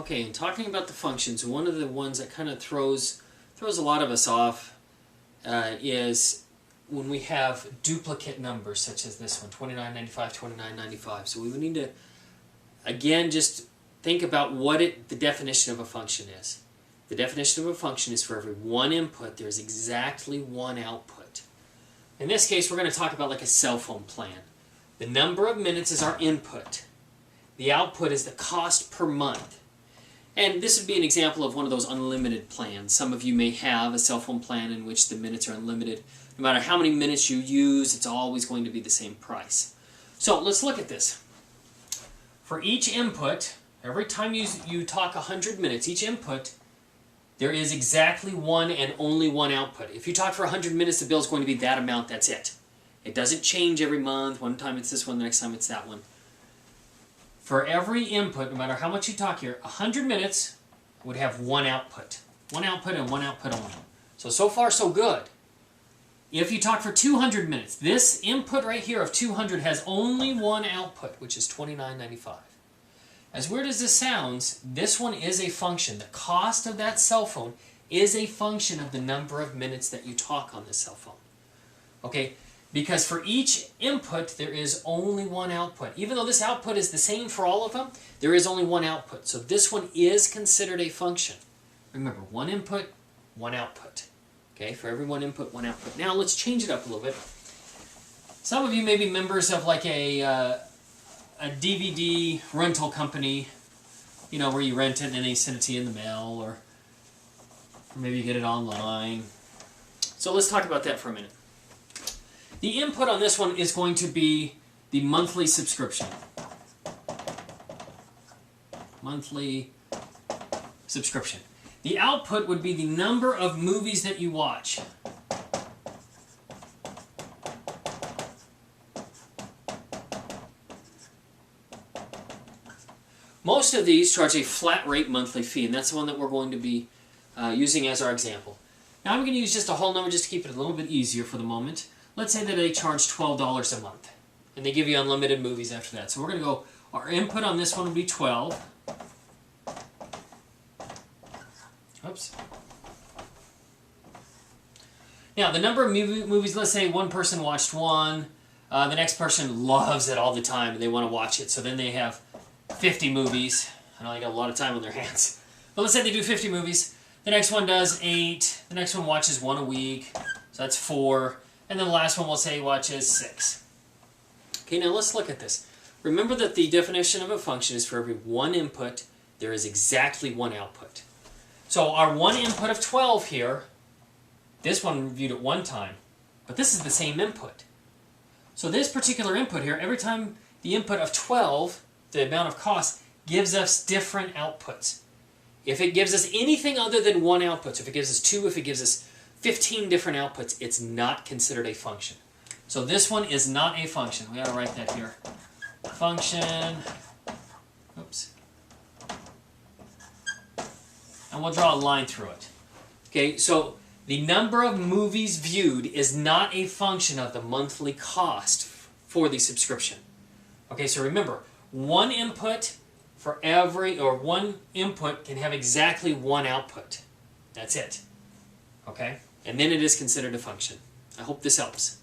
Okay, and talking about the functions, one of the ones that kind of throws a lot of us off is when we have duplicate numbers such as this one, 2995, 2995. So we would need to, again, just think about what the definition of a function is. The definition of a function is for every one input, there's exactly one output. In this case, we're going to talk about like a cell phone plan. The number of minutes is our input. The output is the cost per month. And this would be an example of one of those unlimited plans. Some of you may have a cell phone plan in which the minutes are unlimited. No matter how many minutes you use, it's always going to be the same price. So let's look at this. For each input, every time you talk 100 minutes, each input, there is exactly one and only one output. If you talk for 100 minutes, the bill is going to be that amount, that's it. It doesn't change every month. One time it's this one, the next time it's that one. For every input, no matter how much you talk here, 100 minutes would have one output. One output and one output only. So far so good. If you talk for 200 minutes, this input right here of 200 has only one output, which is $29.95. As weird as this sounds, this one is a function. The cost of that cell phone is a function of the number of minutes that you talk on this cell phone. Okay? Because for each input, there is only one output. Even though this output is the same for all of them, there is only one output. So this one is considered a function. Remember, one input, one output. Okay, for every one input, one output. Now let's change it up a little bit. Some of you may be members of like a DVD rental company, you know, where you rent it and then they send it to you in the mail, or maybe you get it online. So let's talk about that for a minute. The input on this one is going to be the monthly subscription. Monthly subscription. The output would be the number of movies that you watch. Most of these charge a flat rate monthly fee, and that's the one that we're going to be using as our example. Now I'm going to use just a whole number just to keep it a little bit easier for the moment. Let's say that they charge $12 a month, and they give you unlimited movies after that. So we're going to go, our input on this one will be 12. Oops. Now, the number of movies, let's say one person watched one, the next person loves it all the time, and they want to watch it, so then they have 50 movies. I know they got a lot of time on their hands. But let's say they do 50 movies. The next one does 8. The next one watches 1 a week, so that's 4. And then the last one we'll say watches 6. Okay, now let's look at this. Remember that the definition of a function is for every one input, there is exactly one output. So our one input of 12 here, this one viewed at one time, but this is the same input. So this particular input here, every time the input of 12, the amount of cost, gives us different outputs. If it gives us anything other than one output, so if it gives us 2, if it gives us 15 different outputs, it's not considered a function. So this one is not a function. We got to write that here. Function. Oops. And we'll draw a line through it. Okay, so the number of movies viewed is not a function of the monthly cost for the subscription. Okay, so remember, one input for every, or one input can have exactly one output. That's it. Okay? And then it is considered a function. I hope this helps.